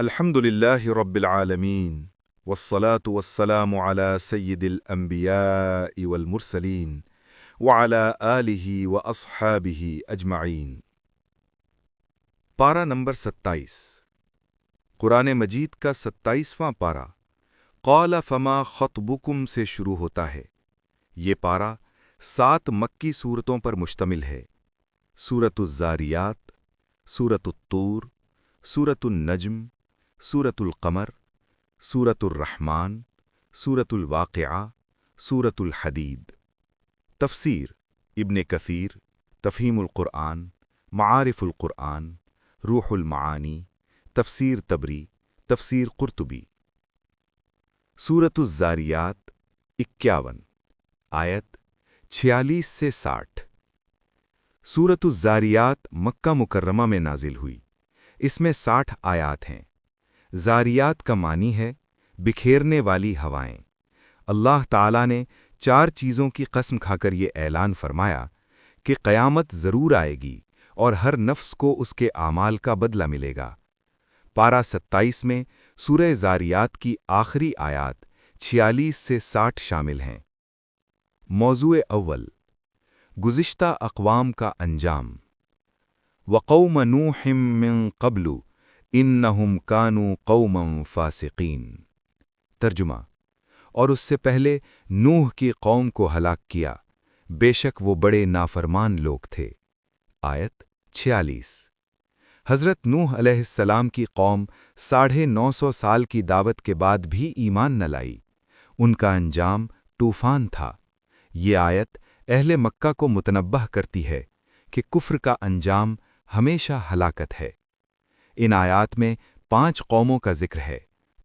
الحمد لله رب العالمين والصلاة والسلام على سيد الأنبياء والمرسلين وعلى آله وأصحابه أجمعين۔ پارہ نمبر 27 قرآن مجید کا 27واں پارہ قال فما خطبکم سے شروع ہوتا ہے۔ یہ پارہ 7 مکی سورتوں پر مشتمل ہے۔ سورۃ الذاریات، سورۃ الطور، سورۃ النجم، سورۃ القمر، سورۃ الرحمن، سورۃ الواقعہ، سورۃ الحدید۔ تفسیر ابن کثیر، تفہیم القرآن، معارف القرآن، روح المعانی، تفسیر طبری، تفسیر قرطبی۔ سورۃ الذاریات 51 آیت 46 سے 60۔ سورۃ الذاریات مکہ مکرمہ میں نازل ہوئی۔ اس میں 60 آیات ہیں۔ ذاریات کا معنی ہے بکھیرنے والی ہوائیں۔ اللہ تعالیٰ نے 4 چیزوں کی قسم کھا کر یہ اعلان فرمایا کہ قیامت ضرور آئے گی اور ہر نفس کو اس کے اعمال کا بدلہ ملے گا۔ پارہ 27 میں سورہ ذاریات کی آخری آیات 46 سے 60 شامل ہیں۔ موضوع اول، گزشتہ اقوام کا انجام۔ وقوم نوح من قبل انہم کانوا قوما فاسقین۔ ترجمہ، اور اس سے پہلے نوح کی قوم کو ہلاک کیا، بے شک وہ بڑے نافرمان لوگ تھے۔ آیت 46۔ حضرت نوح علیہ السلام کی قوم 950 سال کی دعوت کے بعد بھی ایمان نہ لائی۔ ان کا انجام طوفان تھا۔ یہ آیت اہل مکہ کو متنبہ کرتی ہے کہ کفر کا انجام ہمیشہ ہلاکت ہے۔ ان آیات میں 5 قوموں کا ذکر ہے: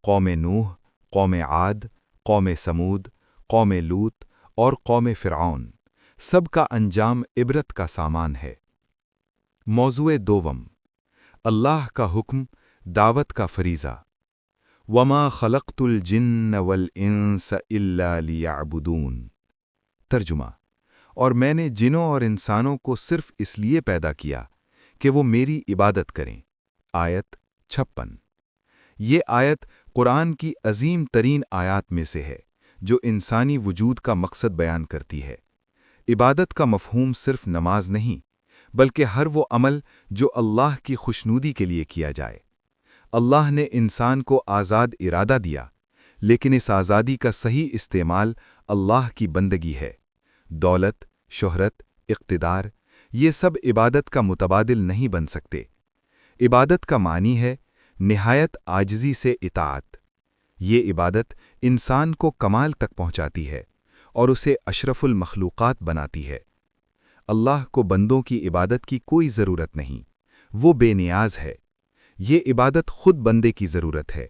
قوم نوح، قوم عاد، قوم سمود، قوم لوط اور قوم فرعون۔ سب کا انجام عبرت کا سامان ہے۔ موضوع دوم، اللہ کا حکم، دعوت کا فریضہ۔ وما خلقت الجن والانس الا لیعبدون۔ ترجمہ، اور میں نے جنوں اور انسانوں کو صرف اس لیے پیدا کیا کہ وہ میری عبادت کریں۔ آیت 56۔ یہ آیت قرآن کی عظیم ترین آیات میں سے ہے جو انسانی وجود کا مقصد بیان کرتی ہے۔ عبادت کا مفہوم صرف نماز نہیں، بلکہ ہر وہ عمل جو اللہ کی خوشنودی کے لیے کیا جائے۔ اللہ نے انسان کو آزاد ارادہ دیا، لیکن اس آزادی کا صحیح استعمال اللہ کی بندگی ہے۔ دولت، شہرت، اقتدار، یہ سب عبادت کا متبادل نہیں بن سکتے۔ عبادت کا معنی ہے نہایت عاجزی سے اطاعت۔ یہ عبادت انسان کو کمال تک پہنچاتی ہے اور اسے اشرف المخلوقات بناتی ہے۔ اللہ کو بندوں کی عبادت کی کوئی ضرورت نہیں، وہ بے نیاز ہے۔ یہ عبادت خود بندے کی ضرورت ہے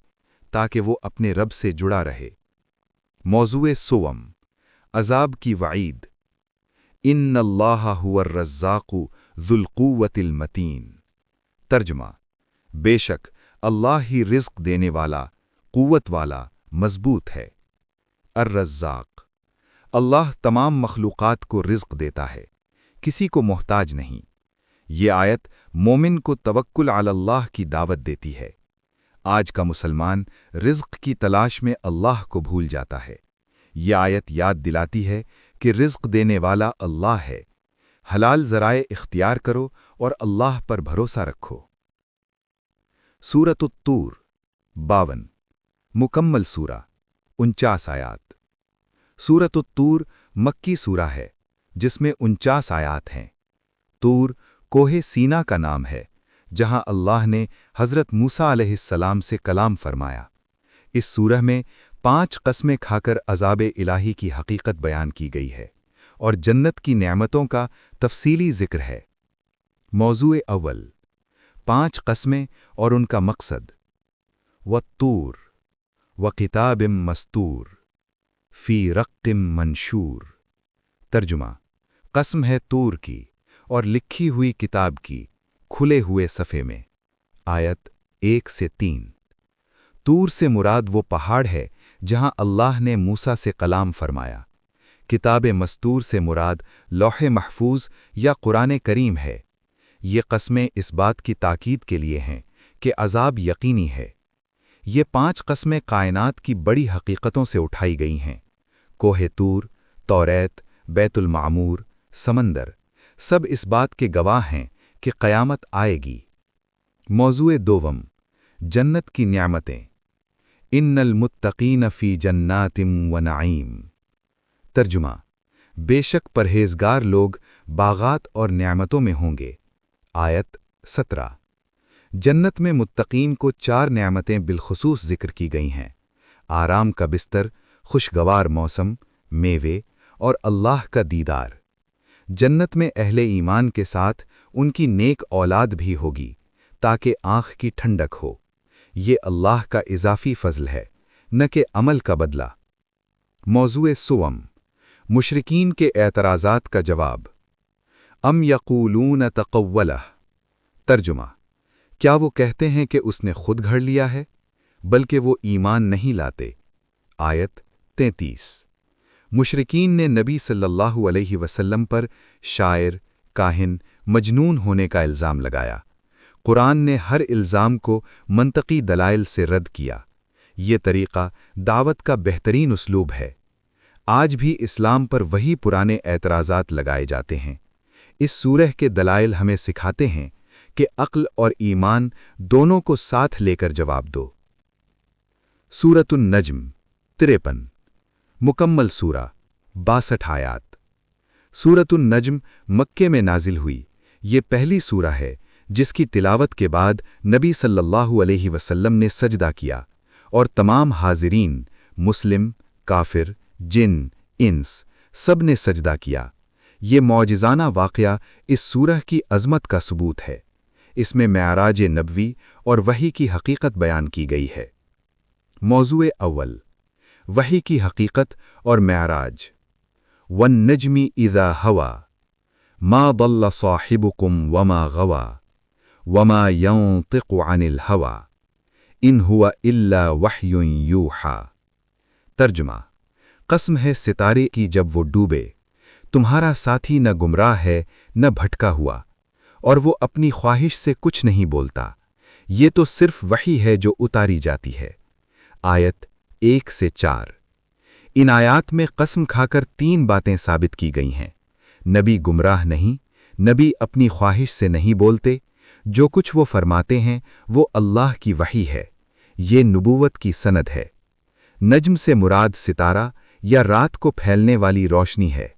تاکہ وہ اپنے رب سے جڑا رہے۔ موضوع سوم، عذاب کی وعید۔ ان اللہ هو الرزاق ذو القوة المتین۔ ترجمہ، بے شک اللہ ہی رزق دینے والا، قوت والا، مضبوط ہے۔ الرزاق، اللہ تمام مخلوقات کو رزق دیتا ہے، کسی کو محتاج نہیں۔ یہ آیت مومن کو توکل علی اللہ کی دعوت دیتی ہے۔ آج کا مسلمان رزق کی تلاش میں اللہ کو بھول جاتا ہے۔ یہ آیت یاد دلاتی ہے کہ رزق دینے والا اللہ ہے۔ حلال ذرائع اختیار کرو اور اللہ پر بھروسہ رکھو۔ سورۃ الطور 52 مکمل سورہ 49 آیات۔ سورۃ الطور مکی سورہ ہے جس میں 49 آیات ہیں۔ طور کوہ سینا کا نام ہے جہاں اللہ نے حضرت موسیٰ علیہ السلام سے کلام فرمایا۔ اس سورہ میں 5 قسمیں کھا کر عذاب الہی کی حقیقت بیان کی گئی ہے اور جنت کی نعمتوں کا تفصیلی ذکر ہے۔ موضوع اول، 5 قسمیں اور ان کا مقصد۔ والطور وکتاب مستور فی رق منشور۔ ترجمہ، قسم ہے طور کی اور لکھی ہوئی کتاب کی، کھلے ہوئے صفحے میں۔ آیت 1 سے 3۔ طور سے مراد وہ پہاڑ ہے جہاں اللہ نے موسیٰ سے کلام فرمایا۔ کتاب مستور سے مراد لوح محفوظ یا قرآن کریم ہے۔ یہ قسمیں اس بات کی تاکید کے لیے ہیں کہ عذاب یقینی ہے۔ یہ 5 قسمیں کائنات کی بڑی حقیقتوں سے اٹھائی گئی ہیں۔ کوہ طور، توریت، بیت المعمور، سمندر، سب اس بات کے گواہ ہیں کہ قیامت آئے گی۔ موضوع دوم، جنت کی نعمتیں۔ ان المتقین فی جنات و نعیم۔ ترجمہ: بے شک پرہیزگار لوگ باغات اور نعمتوں میں ہوں گے۔ آیت 17۔ جنت میں متقین کو 4 نعمتیں بالخصوص ذکر کی گئی ہیں: آرام کا بستر، خوشگوار موسم، میوے اور اللہ کا دیدار۔ جنت میں اہل ایمان کے ساتھ ان کی نیک اولاد بھی ہوگی تاکہ آنکھ کی ٹھنڈک ہو۔ یہ اللہ کا اضافی فضل ہے، نہ کہ عمل کا بدلہ۔ موضوع سوم، مشرکین کے اعتراضات کا جواب۔ ام یقولون تقولہ۔ ترجمہ: کیا وہ کہتے ہیں کہ اس نے خود گھڑ لیا ہے، بلکہ وہ ایمان نہیں لاتے۔ آیت 33۔ مشرکین نے نبی صلی اللہ علیہ وسلم پر شاعر، کاہن، مجنون ہونے کا الزام لگایا۔ قرآن نے ہر الزام کو منطقی دلائل سے رد کیا۔ یہ طریقہ دعوت کا بہترین اسلوب ہے۔ آج بھی اسلام پر وہی پرانے اعتراضات لگائے جاتے ہیں۔ اس سورہ کے دلائل ہمیں سکھاتے ہیں کہ عقل اور ایمان دونوں کو ساتھ لے کر جواب دو۔ سورۃ النجم 53۔ مکمل سورہ 62 آیات۔ سورۃ النجم مکے میں نازل ہوئی۔ یہ پہلی سورہ ہے جس کی تلاوت کے بعد نبی صلی اللہ علیہ وسلم نے سجدہ کیا اور تمام حاضرین، مسلم، کافر، جن، انس، سب نے سجدہ کیا۔ یہ معجزانہ واقعہ اس سورہ کی عظمت کا ثبوت ہے۔ اس میں معراج نبوی اور وحی کی حقیقت بیان کی گئی ہے۔ موضوع اول، وحی کی حقیقت اور معراج۔ والنجم اذا ہوا ما ضل صاحبکم وما غوا وما ينطق عن الهوى ان هو الا وحی یوحی۔ ترجمہ: قسم ہے ستارے کی جب وہ ڈوبے، تمہارا ساتھی نہ گمراہ ہے نہ بھٹکا ہوا، اور وہ اپنی خواہش سے کچھ نہیں بولتا، یہ تو صرف وحی ہے جو اتاری جاتی ہے۔ آیت 1 سے 4۔ ان آیات میں قسم کھا کر 3 باتیں ثابت کی گئی ہیں۔ نبی گمراہ نہیں، نبی اپنی خواہش سے نہیں بولتے، جو کچھ وہ فرماتے ہیں وہ اللہ کی وحی ہے، یہ نبوت کی سند ہے۔ نجم سے مراد ستارہ یا رات کو پھیلنے والی روشنی ہے۔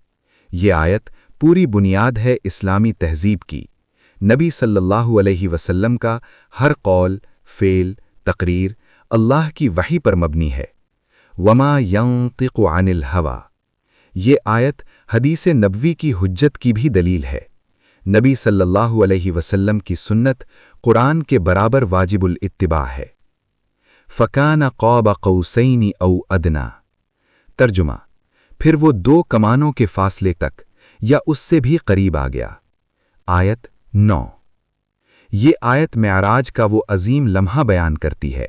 یہ آیت پوری بنیاد ہے اسلامی تہذیب کی۔ نبی صلی اللہ علیہ وسلم کا ہر قول، فعل، تقریر اللہ کی وحی پر مبنی ہے۔ وما ينطق عن الهوى۔ یہ آیت حدیث نبوی کی حجت کی بھی دلیل ہے۔ نبی صلی اللہ علیہ وسلم کی سنت قرآن کے برابر واجب الاتباع ہے۔ فکان قاب قوسین او ادنی۔ ترجمہ: پھر وہ 2 کمانوں کے فاصلے تک یا اس سے بھی قریب آ گیا۔ آیت 9۔ یہ آیت معراج کا وہ عظیم لمحہ بیان کرتی ہے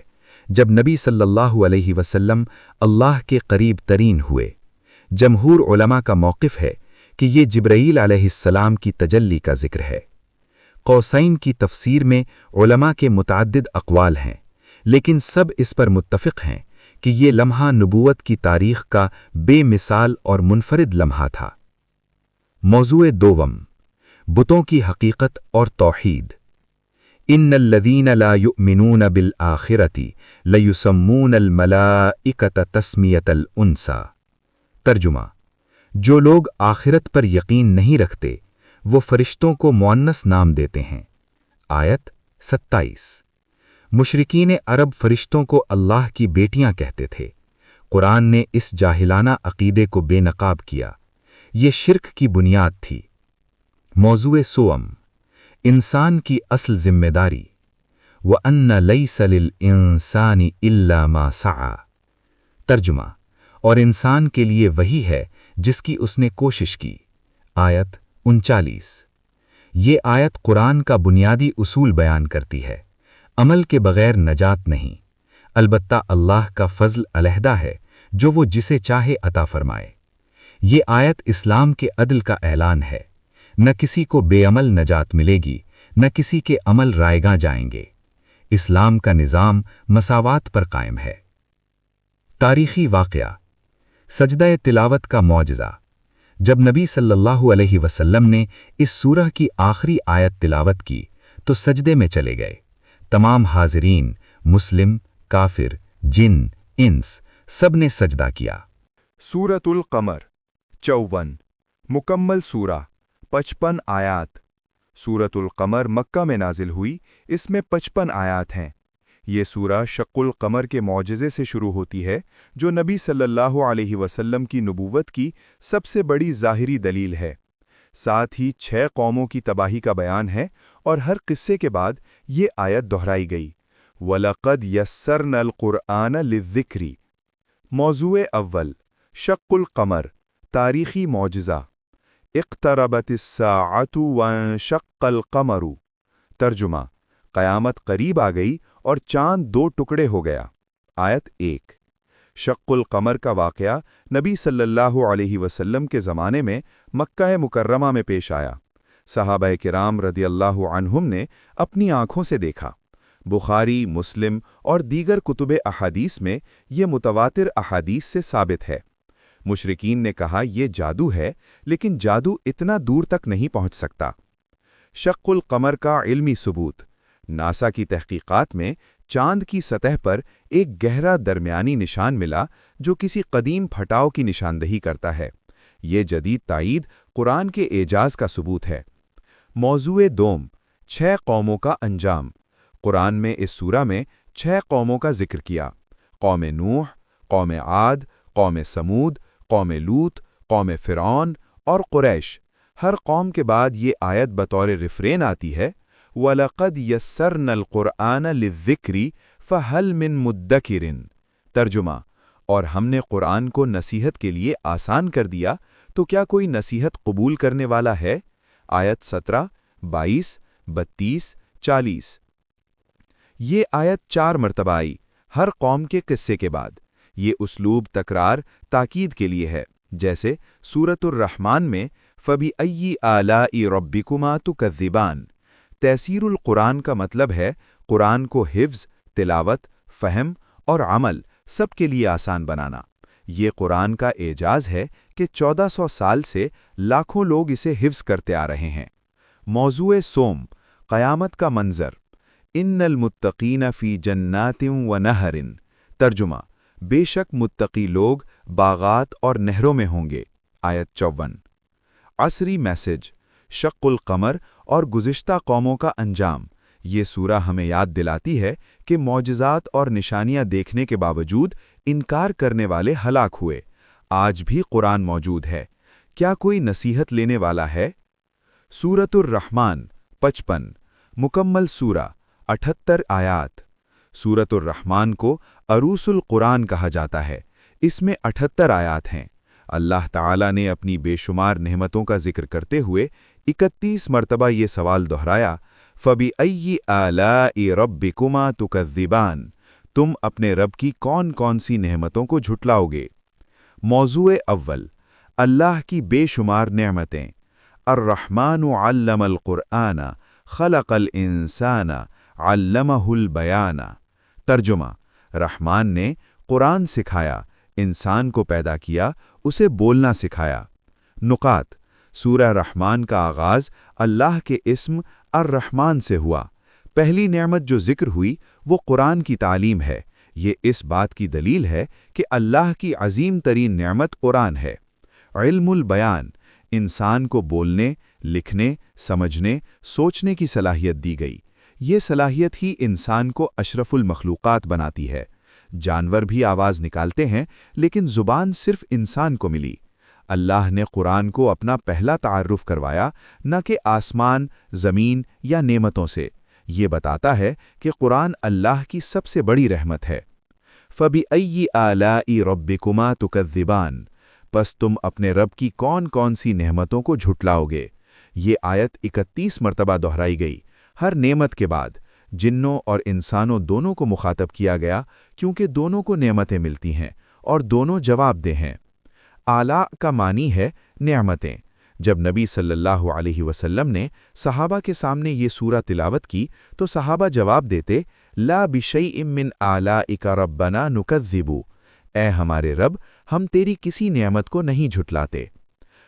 جب نبی صلی اللہ علیہ وسلم اللہ کے قریب ترین ہوئے۔ جمہور علماء کا موقف ہے کہ یہ جبرائیل علیہ السلام کی تجلی کا ذکر ہے۔ قوسین کی تفسیر میں علماء کے متعدد اقوال ہیں، لیکن سب اس پر متفق ہیں کہ یہ لمحہ نبوت کی تاریخ کا بے مثال اور منفرد لمحہ تھا۔ موضوع دوم، بتوں کی حقیقت اور توحید۔ ان الذین لا یؤمنون بالآخرۃ لیسمون الملائکۃ تسمیۃ الانثی۔ ترجمہ: جو لوگ آخرت پر یقین نہیں رکھتے وہ فرشتوں کو مؤنث نام دیتے ہیں۔ آیت 27۔ مشرکین عرب فرشتوں کو اللہ کی بیٹیاں کہتے تھے۔ قرآن نے اس جاہلانہ عقیدے کو بے نقاب کیا۔ یہ شرک کی بنیاد تھی۔ موضوع سوم، انسان کی اصل ذمہ داری۔ وَأَنَّ لَيْسَ لِلْإِنسَانِ إِلَّا مَا سَعَى۔ ترجمہ: اور انسان کے لیے وہی ہے جس کی اس نے کوشش کی۔ آیت 39۔ یہ آیت قرآن کا بنیادی اصول بیان کرتی ہے۔ عمل کے بغیر نجات نہیں، البتہ اللہ کا فضل علیحدہ ہے جو وہ جسے چاہے عطا فرمائے۔ یہ آیت اسلام کے عدل کا اعلان ہے۔ نہ کسی کو بے عمل نجات ملے گی، نہ کسی کے عمل رائیگاں جائیں گے۔ اسلام کا نظام مساوات پر قائم ہے۔ تاریخی واقعہ: سجدہ تلاوت کا معجزہ۔ جب نبی صلی اللہ علیہ وسلم نے اس سورہ کی آخری آیت تلاوت کی تو سجدے میں چلے گئے۔ تمام حاضرین، مسلم، کافر، جن، انس، سب نے سجدہ کیا۔ سورۃ القمر 54 مکمل سورہ 55 آیات۔ سورۃ القمر مکہ میں نازل ہوئی، اس میں 55 آیات ہیں۔ یہ سورہ شق القمر کے معجزے سے شروع ہوتی ہے جو نبی صلی اللہ علیہ وسلم کی نبوت کی سب سے بڑی ظاہری دلیل ہے۔ ساتھ ہی 6 قوموں کی تباہی کا بیان ہے اور ہر قصے کے بعد یہ آیت دہرائی گئی، وَلَقَدْ يَسَّرْنَا الْقُرْآنَ لِلذِّكْرِ۔ موضوع اول، شق القمر، تاریخی معجزہ۔ اقتربت الساعة وانشق القمر۔ ترجمہ: قیامت قریب آ گئی اور چاند 2 ٹکڑے ہو گیا۔ آیت 1۔ شق القمر کا واقعہ نبی صلی اللہ علیہ وسلم کے زمانے میں مکہ مکرمہ میں پیش آیا۔ صحابہ کرام رضی اللہ عنہم نے اپنی آنکھوں سے دیکھا۔ بخاری، مسلم اور دیگر کتب احادیث میں یہ متواتر احادیث سے ثابت ہے۔ مشرکین نے کہا یہ جادو ہے، لیکن جادو اتنا دور تک نہیں پہنچ سکتا۔ شق القمر کا علمی ثبوت: ناسا کی تحقیقات میں چاند کی سطح پر ایک گہرا درمیانی نشان ملا جو کسی قدیم پھٹاؤ کی نشاندہی کرتا ہے۔ یہ جدید تائید قرآن کے اعجاز کا ثبوت ہے۔ موضوع دوم، 6 قوموں کا انجام۔ قرآن میں اس سورہ میں 6 قوموں کا ذکر کیا: قوم نوح، قوم عاد، قوم سمود، قوم لوط، قوم فرعون اور قریش۔ ہر قوم کے بعد یہ آیت بطور ریفرین آتی ہے، وَلَقَدْ يَسَّرْنَا الْقُرْآنَ لِلذِّكْرِ فَهَلْ مِن مُدَّكِرٍ۔ ترجمہ: اور ہم نے قرآن کو نصیحت کے لیے آسان کر دیا، تو کیا کوئی نصیحت قبول کرنے والا ہے؟ آیت 17، 22، 32، 40۔ یہ آیت 4 مرتبہ آئی، ہر قوم کے قصے کے بعد۔ یہ اسلوب تکرار تاکید کے لیے ہے، جیسے سورۃ الرحمن میں فَبِأَيِّ آلَاءِ رَبِّكُمَا تُكَذِّبَانِ۔ تیسیر القرآن کا مطلب ہے قرآن کو حفظ، تلاوت، فہم اور عمل سب کے لیے آسان بنانا۔ یہ قرآن کا اعجاز ہے کہ 1400 سال سے لاکھوں لوگ اسے حفظ کرتے آ رہے ہیں۔ موضوع سوم، قیامت کا منظر۔ ان المتقین فی جنات و نہر۔ ترجمہ: بے شک متقی لوگ باغات اور نہروں میں ہوں گے۔ آیت 54۔ عصری میسج، شق القمر اور گزشتہ قوموں کا انجام۔ یہ سورہ ہمیں یاد دلاتی ہے کہ معجزات اور نشانیاں دیکھنے کے باوجود انکار کرنے والے ہلاک ہوئے۔ آج بھی قرآن موجود ہے۔ کیا کوئی نصیحت لینے والا ہے؟ سورۃ الرحمن 55 مکمل سورہ 78 آیات۔ سورۃ الرحمن کو عروس القرآن کہا جاتا ہے۔ اس میں 78 آیات ہیں۔ اللہ تعالیٰ نے اپنی بے شمار نعمتوں کا ذکر کرتے ہوئے 31 مرتبہ یہ سوال دہرایا، فَبِأَيِّ آلَاءِ رَبِّكُمَا تُكَذِّبَانِ۔ تم اپنے رب کی کون کون سی نعمتوں کو جھٹلاؤ گے؟ موضوع اول، اللہ کی بے شمار نعمتیں۔ الرحمن علم القرآن خلق الانسان علمہ البیان۔ ترجمہ: رحمان نے قرآن سکھایا، انسان کو پیدا کیا، اسے بولنا سکھایا۔ نقات: سورہ رحمان کا آغاز اللہ کے اسم الرحمن سے ہوا۔ پہلی نعمت جو ذکر ہوئی وہ قرآن کی تعلیم ہے۔ یہ اس بات کی دلیل ہے کہ اللہ کی عظیم ترین نعمت قرآن ہے۔ علم البیان، انسان کو بولنے، لکھنے، سمجھنے، سوچنے کی صلاحیت دی گئی۔ یہ صلاحیت ہی انسان کو اشرف المخلوقات بناتی ہے۔ جانور بھی آواز نکالتے ہیں، لیکن زبان صرف انسان کو ملی۔ اللہ نے قرآن کو اپنا پہلا تعارف کروایا، نہ کہ آسمان، زمین یا نعمتوں سے۔ یہ بتاتا ہے کہ قرآن اللہ کی سب سے بڑی رحمت ہے۔ فَبِأَيِّ آلَاءِ رَبِّكُمَا تُكَذِّبَانِ۔ پس تم اپنے رب کی کون کون سی نعمتوں کو جھٹلاؤ گے؟ یہ آیت 31 مرتبہ دہرائی گئی۔ ہر نعمت کے بعد جنوں اور انسانوں دونوں کو مخاطب کیا گیا، کیونکہ دونوں کو نعمتیں ملتی ہیں اور دونوں جواب دہ ہیں۔ آلاء کا معنی ہے نعمتیں۔ جب نبی صلی اللہ علیہ وسلم نے صحابہ کے سامنے یہ سورہ تلاوت کی تو صحابہ جواب دیتے، لا بشیء من آلائک ربنا نکذب، اے ہمارے رب ہم تیری کسی نعمت کو نہیں جھٹلاتے۔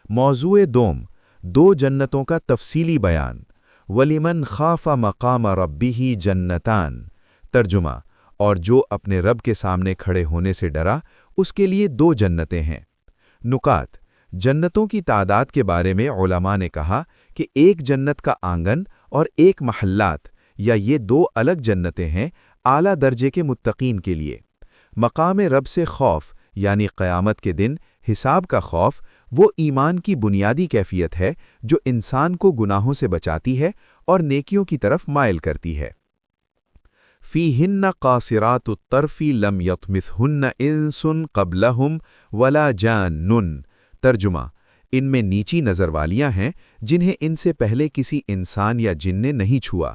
موضوع دوم، دو جنتوں کا تفصیلی بیان۔ وَلِمَنْ خَافَ مَقَامَ رَبِّهِ جَنَّتَانِ، ترجمہ، اور جو اپنے رب کے سامنے کھڑے ہونے سے ڈرا اس کے لیے دو جنتیں ہیں۔ نکات، جنتوں کی تعداد کے بارے میں علماء نے کہا کہ ایک جنت کا آنگن اور ایک محلات یا یہ دو الگ جنتیں ہیں اعلیٰ درجے کے متقین کے لیے۔ مقام رب سے خوف یعنی قیامت کے دن حساب کا خوف وہ ایمان کی بنیادی کیفیت ہے جو انسان کو گناہوں سے بچاتی ہے اور نیکیوں کی طرف مائل کرتی ہے۔ فیہن قاصرات الطرف لم یطمثہن انس قبلہم ولا جان، ترجمہ، ان میں نیچی نظر والیاں ہیں جنہیں ان سے پہلے کسی انسان یا جن نے نہیں چھوا۔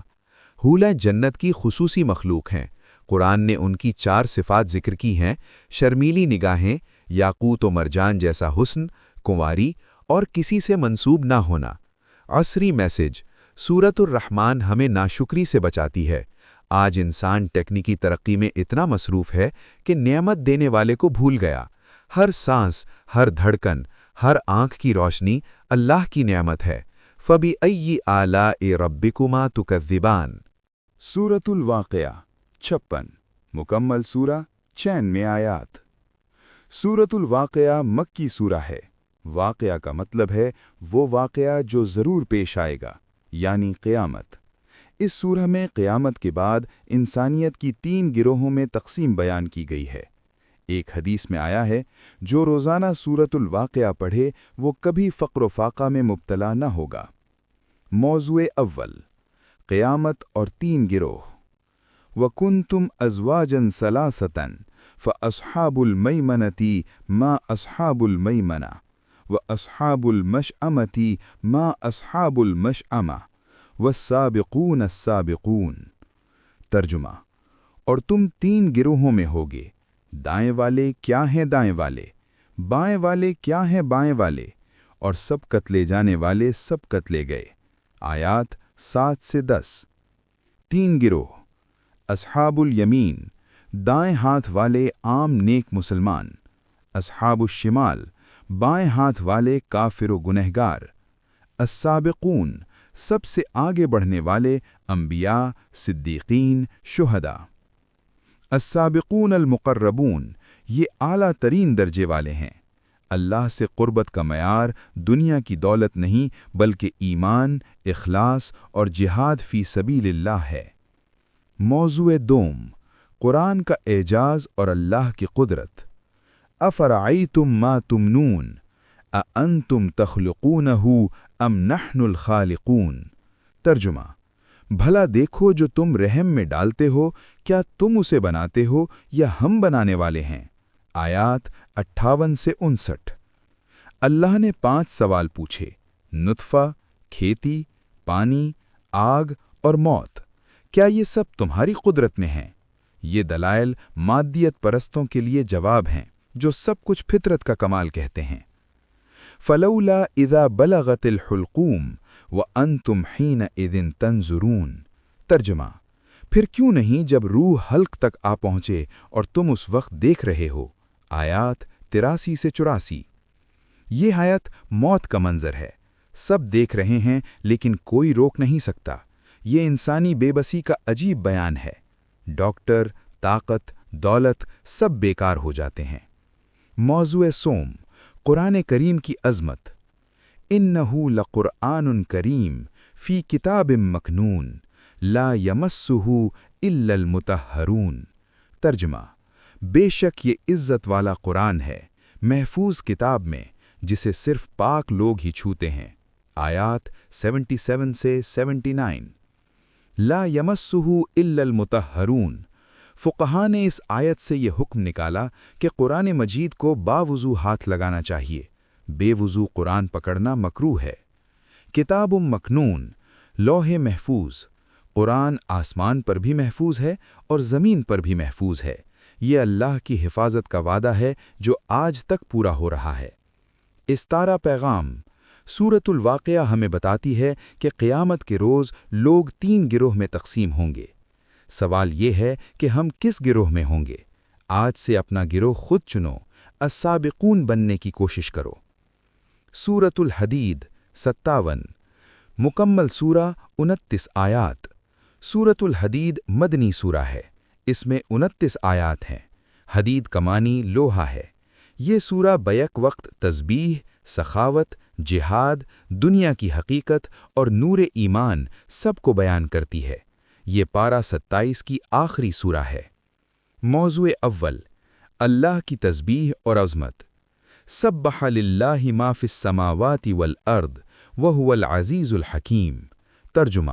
حوریں جنت کی خصوصی مخلوق ہیں۔ قرآن نے ان کی 4 صفات ذکر کی ہیں: شرمیلی نگاہیں، یاقوت و مرجان جیسا حسن، کنواری اور کسی سے منسوب نہ ہونا۔ عصری میسج، سورۃ الرحمن ہمیں ناشکری سے بچاتی ہے۔ آج انسان ٹیکنیکی ترقی میں اتنا مصروف ہے کہ نعمت دینے والے کو بھول گیا۔ ہر سانس، ہر دھڑکن، ہر آنکھ کی روشنی اللہ کی نعمت ہے۔ فَبِأَيِّ آلَاءِ رَبِّكُمَا تُكَذِّبَانِ۔ سورۃ الواقعہ 56 مکمل سورہ 96 آیات۔ سورۃ الواقعہ مکی سورہ ہے۔ واقعہ کا مطلب ہے وہ واقعہ جو ضرور پیش آئے گا، یعنی قیامت۔ اس سورہ میں قیامت کے بعد انسانیت کی 3 گروہوں میں تقسیم بیان کی گئی ہے۔ ایک حدیث میں آیا ہے جو روزانہ سورۃ الواقعہ پڑھے وہ کبھی فقر و فاقہ میں مبتلا نہ ہوگا۔ موضوع اول، قیامت اور 3 گروہ۔ وَكُنْتُمْ أَزْوَاجًا ثَلَاثَةً فَأَصْحَابُ الْمَيْمَنَةِ مَا أَصْحَابُ الْمَيْمَنَةِ وَأَصْحَابُ الْمَشْأَمَةِ مَا أَصْحَابُ الْمَشْأَمَةِ وَالسَّابِقُونَ السَّابِقُونَ، ترجمہ، اور تم 3 گروہوں میں ہوگے، دائیں والے کیا ہیں دائیں والے، بائیں والے کیا ہیں بائیں والے، اور سب قتلے جانے والے سب قتلے گئے۔ آیات 7 سے 10۔ 3 گروہ: اصحاب الیمین، دائیں ہاتھ والے عام نیک مسلمان، اصحاب الشمال، بائیں ہاتھ والے کافر و گنہگار، السابقون، سب سے آگے بڑھنے والے انبیاء، صدیقین، شہداء۔ السابقون المقربون، یہ اعلیٰ ترین درجے والے ہیں۔ اللہ سے قربت کا معیار دنیا کی دولت نہیں بلکہ ایمان، اخلاص اور جہاد فی سبیل اللہ ہے۔ موضوع دوم، قرآن کا اعجاز اور اللہ کی قدرت۔ افرأیتم ما تمنون اانتم تخلقونہ ام نحن الخالقون، ترجمہ، بھلا دیکھو جو تم رحم میں ڈالتے ہو کیا تم اسے بناتے ہو یا ہم بنانے والے ہیں۔ آیات 58 سے 59۔ اللہ نے 5 سوال پوچھے: نطفہ، کھیتی، پانی، آگ اور موت، کیا یہ سب تمہاری قدرت میں ہیں؟ یہ دلائل مادیت پرستوں کے لیے جواب ہیں جو سب کچھ فطرت کا کمال کہتے ہیں۔ فلولا اذا بلغت الحلقوم وانتم حینئذ تنظرون، ترجمہ، پھر کیوں نہیں جب روح حلق تک آ پہنچے اور تم اس وقت دیکھ رہے ہو۔ آیات 83 سے 84۔ یہ آیت موت کا منظر ہے، سب دیکھ رہے ہیں لیکن کوئی روک نہیں سکتا۔ یہ انسانی بے بسی کا عجیب بیان ہے۔ ڈاکٹر، طاقت، دولت سب بیکار ہو جاتے ہیں۔ موضوع سوم، قرآن کریم کی عظمت۔ انہ لقرآن کریم فی کتاب مکنون لا یمسہ الا المطہرون، ترجمہ، بے شک یہ عزت والا قرآن ہے محفوظ کتاب میں جسے صرف پاک لوگ ہی چھوتے ہیں۔ آیات 77 سے 79۔ لا یمسہ الا المطہرون، فقہاء نے اس آیت سے یہ حکم نکالا کہ قرآن مجید کو باوضو ہاتھ لگانا چاہیے، بے وضو قرآن پکڑنا مکروہ ہے۔ کتاب مکنون، لوح محفوظ، قرآن آسمان پر بھی محفوظ ہے اور زمین پر بھی محفوظ ہے۔ یہ اللہ کی حفاظت کا وعدہ ہے جو آج تک پورا ہو رہا ہے۔ استارہ پیغام، سورۃ الواقعہ ہمیں بتاتی ہے کہ قیامت کے روز لوگ 3 گروہ میں تقسیم ہوں گے۔ سوال یہ ہے کہ ہم کس گروہ میں ہوں گے؟ آج سے اپنا گروہ خود چنو، السابقون بننے کی کوشش کرو۔ سورۃ الحدید 57 مکمل سورہ 29 آیات۔ سورۃ الحدید مدنی سورہ ہے، اس میں 29 آیات ہیں۔ حدید کا معنی لوہا ہے۔ یہ سورہ بیک وقت تسبیح، سخاوت، جہاد، دنیا کی حقیقت اور نور ایمان سب کو بیان کرتی ہے۔ یہ پارہ 27 کی آخری سورہ ہے۔ موضوع اول، اللہ کی تسبیح اور عظمت۔ سبح للہ ما فی السماوات والارض وہو العزیز الحکیم۔ ترجمہ،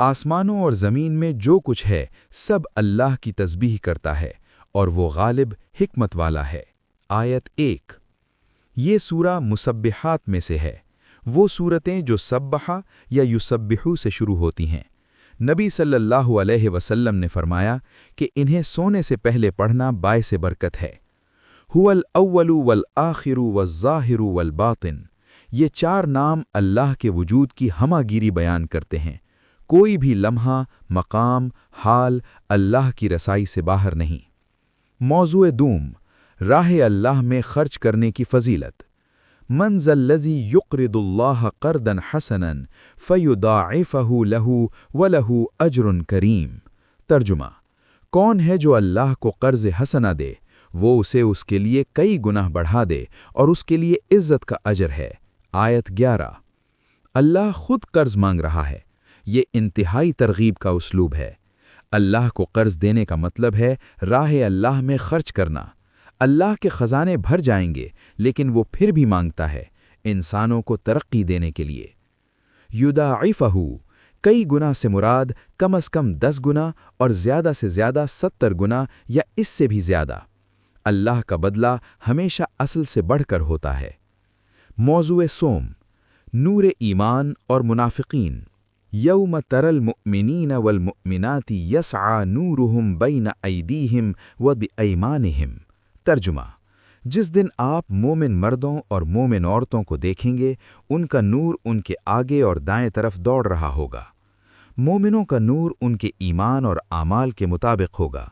آسمانوں اور زمین میں جو کچھ ہے سب اللہ کی تسبیح کرتا ہے اور وہ غالب حکمت والا ہے۔ آیت 1۔ یہ سورہ مسبحات میں سے ہے، وہ سورتیں جو سبحہ یا یسبحو سے شروع ہوتی ہیں۔ نبی صلی اللہ علیہ وسلم نے فرمایا کہ انہیں سونے سے پہلے پڑھنا باعث برکت ہے۔ هو الاول والآخر والظاہر والباطن، یہ چار نام اللہ کے وجود کی ہمہ گیری بیان کرتے ہیں۔ کوئی بھی لمحہ، مقام، حال اللہ کی رسائی سے باہر نہیں۔ موضوع دوم، راہ اللہ میں خرچ کرنے کی فضیلت۔ من ذا الذی یقرض اللہ قرضا حسنا فیضاعفہ لہ ولہ اجر کریم۔ ترجمہ، کون ہے جو اللہ کو قرض حسنہ دے، وہ اسے اس کے لیے کئی گناہ بڑھا دے اور اس کے لیے عزت کا اجر ہے۔ آیت 11۔ اللہ خود قرض مانگ رہا ہے، یہ انتہائی ترغیب کا اسلوب ہے۔ اللہ کو قرض دینے کا مطلب ہے راہ اللہ میں خرچ کرنا۔ اللہ کے خزانے بھر جائیں گے لیکن وہ پھر بھی مانگتا ہے انسانوں کو ترقی دینے کے لیے۔ یضاعفہ، کئی گنا سے مراد کم از کم 10 گنا اور زیادہ سے زیادہ 70 گنا یا اس سے بھی زیادہ۔ اللہ کا بدلہ ہمیشہ اصل سے بڑھ کر ہوتا ہے۔ موضوع سوم، نور ایمان اور منافقین۔ یوم تری المؤمنین والمؤمنات یسعی نورہم بین ایدیہم وبایمانہم۔ ترجمہ، جس دن آپ مومن مردوں اور مومن عورتوں کو دیکھیں گے ان کا نور ان کے آگے اور دائیں طرف دوڑ رہا ہوگا۔ مومنوں کا نور ان کے ایمان اور اعمال کے مطابق ہوگا،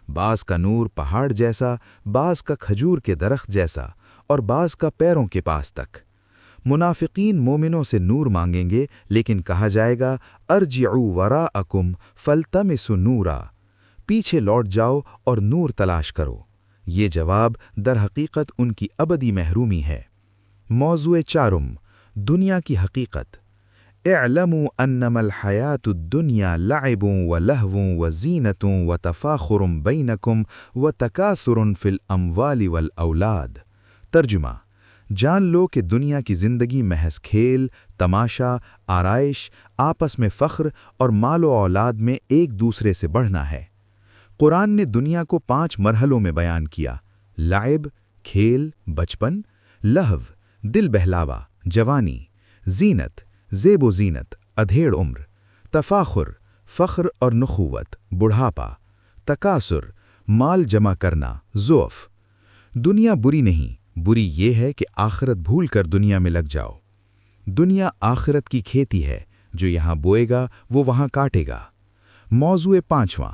بعض کا نور پہاڑ جیسا، بعض کا کھجور کے درخت جیسا اور بعض کا پیروں کے پاس تک۔ منافقین مومنوں سے نور مانگیں گے لیکن کہا جائے گا ارجعوا وراءکم فالتمسوا نورا، پیچھے لوٹ جاؤ اور نور تلاش کرو۔ یہ جواب در حقیقت ان کی ابدی محرومی ہے۔ موضوع چارم، دنیا کی حقیقت۔ اعلموا انما الحیاۃ الدنیا لعب ولہو وزینۃ وتفاخر بینکم وتکاثر فی الاموال والاولاد۔ ترجمہ، جان لو کہ دنیا کی زندگی محض کھیل، تماشا، آرائش، آپس میں فخر اور مال و اولاد میں ایک دوسرے سے بڑھنا ہے۔ قرآن نے دنیا کو 5 مرحلوں میں بیان کیا: لعب، کھیل، بچپن; لہو، دل بہلاوا، جوانی; زینت، زیب و زینت، ادھیڑ عمر; تفاخر، فخر اور نخوت، بڑھاپا; تکاثر، مال جمع کرنا، ضعف۔ دنیا بری نہیں، بری یہ ہے کہ آخرت بھول کر دنیا میں لگ جاؤ۔ دنیا آخرت کی کھیتی ہے، جو یہاں بوئے گا وہ وہاں کاٹے گا۔ موضوع 5واں،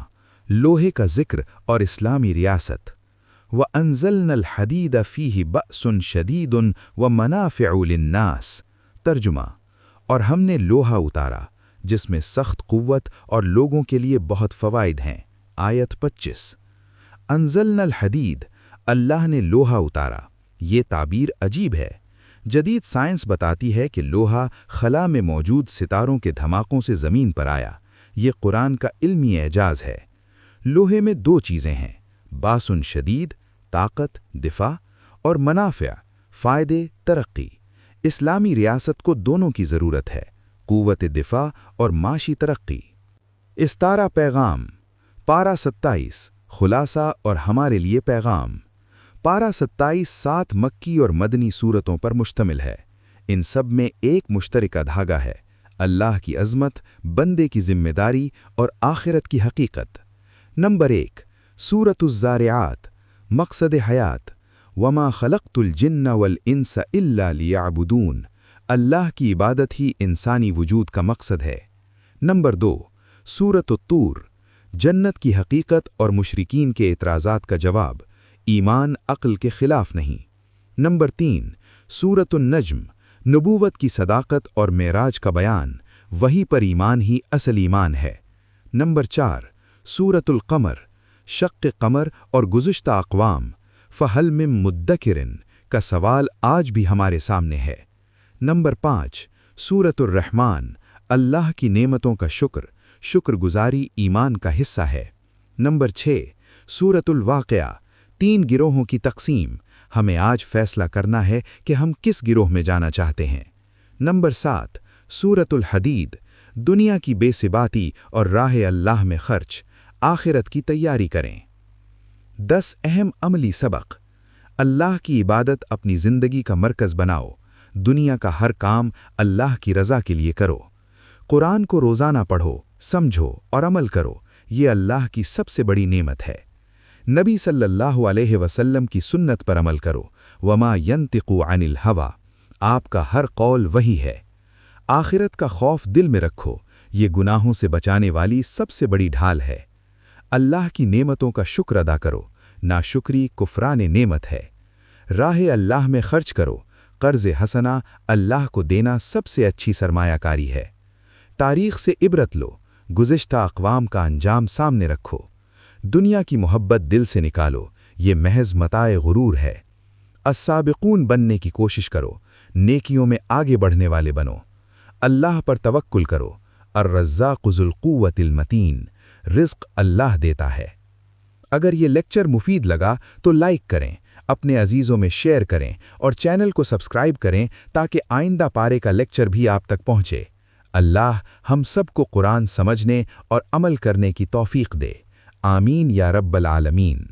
لوہے کا ذکر اور اسلامی ریاست۔ وَأَنزَلْنَا الْحَدِيدَ فِيهِ بَأْسٌ شَدِيدٌ وَمَنَافِعُ لِلنَّاسِ۔ ترجمہ، اور ہم نے لوہا اتارا جس میں سخت قوت اور لوگوں کے لیے بہت فوائد ہیں۔ آیت 25۔ انزلنا الحدید، اللہ نے لوہا اتارا۔ یہ تعبیر عجیب ہے۔ جدید سائنس بتاتی ہے کہ لوہا خلا میں موجود ستاروں کے دھماکوں سے زمین پر آیا۔ یہ قرآن کا علمی اعجاز ہے۔ لوہے میں 2 چیزیں ہیں: باسن شدید، طاقت، دفاع، اور منافع، فائدے، ترقی۔ اسلامی ریاست کو دونوں کی ضرورت ہے، قوت دفاع اور معاشی ترقی۔ استارہ پیغام، پارہ 27، خلاصہ اور ہمارے لیے پیغام۔ پارہ 27 7 مکی اور مدنی سورتوں پر مشتمل ہے۔ ان سب میں ایک مشترکہ دھاگا ہے: اللہ کی عظمت، بندے کی ذمہ داری اور آخرت کی حقیقت۔ نمبر 1، سورۃ الزارعات، مقصد حیات۔ وما خلقت الجن والانس الا لیعبدون، اللہ کی عبادت ہی انسانی وجود کا مقصد ہے۔ نمبر 2، سورۃ الطور، جنت کی حقیقت اور مشرکین کے اعتراضات کا جواب، ایمان عقل کے خلاف نہیں۔ نمبر 3، سورۃ النجم، نبوت کی صداقت اور معراج کا بیان، وہی پر ایمان ہی اصل ایمان ہے۔ نمبر 4، سورۃ القمر، شق قمر اور گزشتہ اقوام، فہل من مدکر کا سوال آج بھی ہمارے سامنے ہے۔ نمبر 5، سورۃ الرحمن، اللہ کی نعمتوں کا شکر گزاری ایمان کا حصہ ہے۔ نمبر 6، سورۃ الواقعہ، 3 گروہوں کی تقسیم، ہمیں آج فیصلہ کرنا ہے کہ ہم کس گروہ میں جانا چاہتے ہیں۔ نمبر 7، سورۃ الحدید، دنیا کی بے ثباتی اور راہ اللہ میں خرچ، آخرت کی تیاری کریں۔ 10 اہم عملی سبق۔ اللہ کی عبادت اپنی زندگی کا مرکز بناؤ، دنیا کا ہر کام اللہ کی رضا کے لیے کرو۔ قرآن کو روزانہ پڑھو، سمجھو اور عمل کرو، یہ اللہ کی سب سے بڑی نعمت ہے۔ نبی صلی اللہ علیہ وسلم کی سنت پر عمل کرو، وما ينطق عن الهوى، آپ کا ہر قول وہی ہے۔ آخرت کا خوف دل میں رکھو، یہ گناہوں سے بچانے والی سب سے بڑی ڈھال ہے۔ اللہ کی نعمتوں کا شکر ادا کرو، ناشکری کفران نعمت ہے۔ راہ اللہ میں خرچ کرو، قرض حسنہ اللہ کو دینا سب سے اچھی سرمایہ کاری ہے۔ تاریخ سے عبرت لو، گزشتہ اقوام کا انجام سامنے رکھو۔ دنیا کی محبت دل سے نکالو، یہ محض متاع غرور ہے۔ السابقون بننے کی کوشش کرو، نیکیوں میں آگے بڑھنے والے بنو۔ اللہ پر توکل کرو، الرزاق ذو القوۃ المتین، رزق اللہ دیتا ہے۔ اگر یہ لیکچر مفید لگا تو لائک کریں، اپنے عزیزوں میں شیئر کریں اور چینل کو سبسکرائب کریں تاکہ آئندہ پارے کا لیکچر بھی آپ تک پہنچے۔ اللہ ہم سب کو قرآن سمجھنے اور عمل کرنے کی توفیق دے۔ آمین یا رب العالمین۔